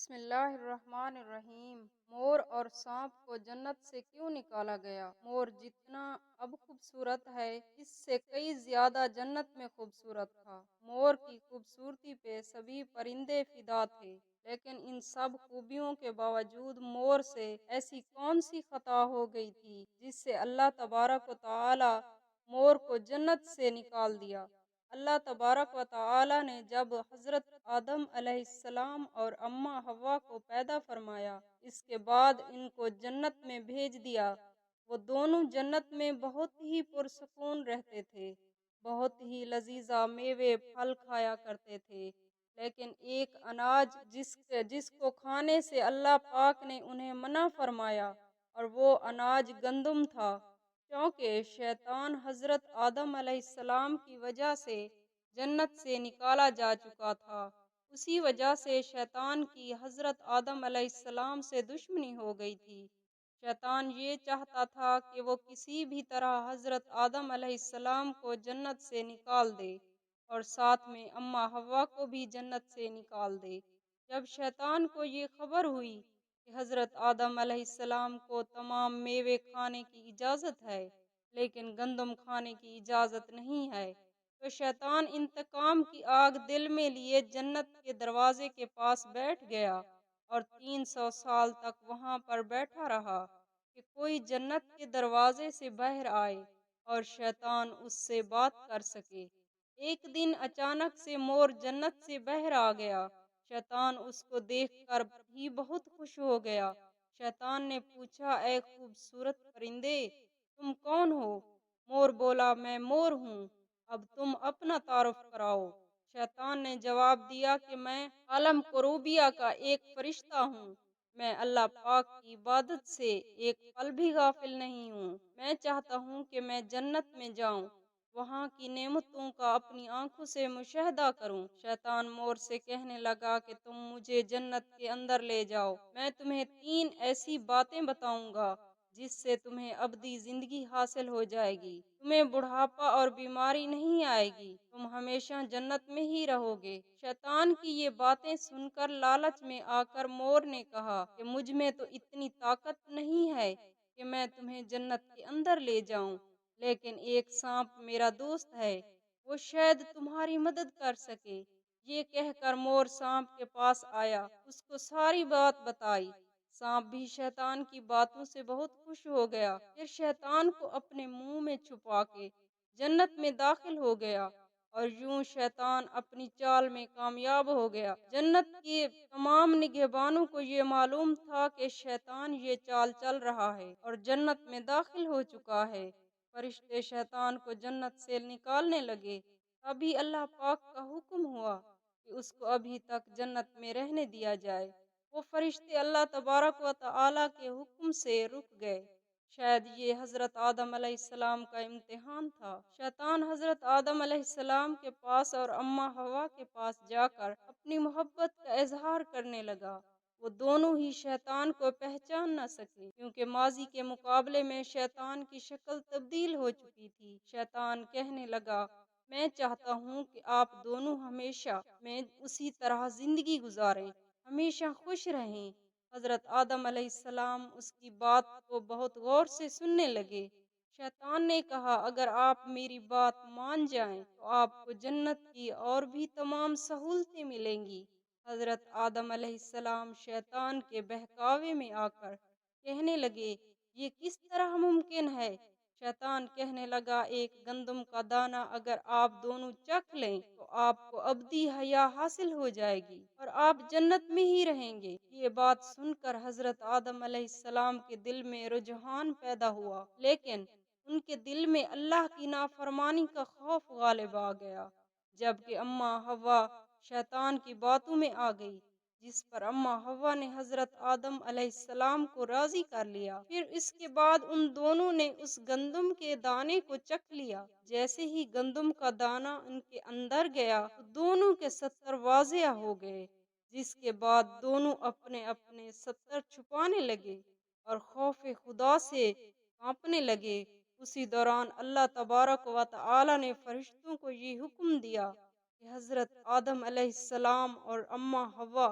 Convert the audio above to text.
بسم اللہ الرحمن الرحیم۔ مور اور سانپ کو جنت سے کیوں نکالا گیا؟ مور جتنا اب خوبصورت ہے، اس سے کئی زیادہ جنت میں خوبصورت تھا۔ مور کی خوبصورتی پہ سبھی پرندے فدا تھے، لیکن ان سب خوبیوں کے باوجود مور سے ایسی کون سی خطا ہو گئی تھی جس سے اللہ تبارک و تعالی مور کو جنت سے نکال دیا۔ اللہ تبارک و تعالی نے جب حضرت آدم علیہ السلام اور اماں حوا کو پیدا فرمایا، اس کے بعد ان کو جنت میں بھیج دیا۔ وہ دونوں جنت میں بہت ہی پرسکون رہتے تھے، بہت ہی لذیذ میوے پھل کھایا کرتے تھے، لیکن ایک اناج جس کو کھانے سے اللہ پاک نے انہیں منع فرمایا، اور وہ اناج گندم تھا، کیونکہ شیطان حضرت آدم علیہ السلام کی وجہ سے جنت سے نکالا جا چکا تھا۔ اسی وجہ سے شیطان کی حضرت آدم علیہ السلام سے دشمنی ہو گئی تھی۔ شیطان یہ چاہتا تھا کہ وہ کسی بھی طرح حضرت آدم علیہ السلام کو جنت سے نکال دے، اور ساتھ میں اماں حوا کو بھی جنت سے نکال دے۔ جب شیطان کو یہ خبر ہوئی کہ حضرت آدم علیہ السلام کو تمام میوے کھانے کی اجازت ہے، لیکن گندم کھانے کی اجازت نہیں ہے، تو شیطان انتقام کی آگ دل میں لیے جنت کے دروازے کے پاس بیٹھ گیا، اور 300 سال تک وہاں پر بیٹھا رہا کہ کوئی جنت کے دروازے سے باہر آئے اور شیطان اس سے بات کر سکے۔ ایک دن اچانک سے مور جنت سے باہر آ گیا۔ شیطان اس کو دیکھ کر بھی بہت خوش ہو گیا۔ شیطان نے پوچھا، اے خوبصورت پرندے، تم کون ہو؟ مور بولا، میں مور ہوں، اب تم اپنا تعارف کراؤ۔ شیطان نے جواب دیا کہ میں عالم کروبیہ کا ایک فرشتہ ہوں، میں اللہ پاک کی عبادت سے ایک پل بھی غافل نہیں ہوں۔ میں چاہتا ہوں کہ میں جنت میں جاؤں، وہاں کی نعمتوں کا اپنی آنکھوں سے مشاہدہ کروں۔ شیطان مور سے کہنے لگا کہ تم مجھے جنت کے اندر لے جاؤ، میں تمہیں 3 ایسی باتیں بتاؤں گا جس سے تمہیں ابدی زندگی حاصل ہو جائے گی، تمہیں بڑھاپا اور بیماری نہیں آئے گی، تم ہمیشہ جنت میں ہی رہو گے۔ شیطان کی یہ باتیں سن کر لالچ میں آ کر مور نے کہا کہ مجھ میں تو اتنی طاقت نہیں ہے کہ میں تمہیں جنت کے اندر لے جاؤں، لیکن ایک سانپ میرا دوست ہے، وہ شاید تمہاری مدد کر سکے۔ یہ کہہ کر مور سانپ کے پاس آیا، اس کو ساری بات بتائی۔ سانپ بھی شیطان کی باتوں سے بہت خوش ہو گیا، پھر شیطان کو اپنے منہ میں چھپا کے جنت میں داخل ہو گیا، اور یوں شیطان اپنی چال میں کامیاب ہو گیا۔ جنت کے تمام نگہبانوں کو یہ معلوم تھا کہ شیطان یہ چال چل رہا ہے اور جنت میں داخل ہو چکا ہے۔ فرشتے شیطان کو جنت سے نکالنے لگے، ابھی اللہ پاک کا حکم ہوا کہ اس کو ابھی تک جنت میں رہنے دیا جائے۔ وہ فرشتے اللہ تبارک و تعالی کے حکم سے رک گئے۔ شاید یہ حضرت آدم علیہ السلام کا امتحان تھا۔ شیطان حضرت آدم علیہ السلام کے پاس اور اماں حوا کے پاس جا کر اپنی محبت کا اظہار کرنے لگا۔ وہ دونوں ہی شیطان کو پہچان نہ سکے، کیونکہ ماضی کے مقابلے میں شیطان کی شکل تبدیل ہو چکی تھی۔ شیطان کہنے لگا، میں چاہتا ہوں کہ آپ دونوں ہمیشہ میں اسی طرح زندگی گزاریں، ہمیشہ خوش رہیں۔ حضرت آدم علیہ السلام اس کی بات کو بہت غور سے سننے لگے۔ شیطان نے کہا، اگر آپ میری بات مان جائیں تو آپ کو جنت کی اور بھی تمام سہولتیں ملیں گی۔ حضرت آدم علیہ السلام شیطان کے بہکاوے میں آ کر کہنے لگے، یہ کس طرح ممکن ہے؟ شیطان کہنے لگا، ایک گندم کا دانہ اگر آپ دونوں چکھ لیں تو آپ کو ابدی حیا حاصل ہو جائے گی اور آپ جنت میں ہی رہیں گے۔ یہ بات سن کر حضرت آدم علیہ السلام کے دل میں رجحان پیدا ہوا، لیکن ان کے دل میں اللہ کی نافرمانی کا خوف غالب آ گیا۔ جبکہ اماں حوا شیطان کی باتوں میں آ گئی، جس پر اماں حوا نے حضرت آدم علیہ السلام کو راضی کر لیا۔ پھر اس کے بعد ان دونوں نے اس گندم کے دانے کو چکھ لیا۔ جیسے ہی گندم کا دانہ ان کے اندر گیا تو دونوں کے ستر واضح ہو گئے، جس کے بعد دونوں اپنے اپنے ستر چھپانے لگے اور خوف خدا سے کانپنے لگے۔ اسی دوران اللہ تبارک و تعالی نے فرشتوں کو یہ حکم دیا کہ حضرت آدم علیہ السلام اور اماں حوا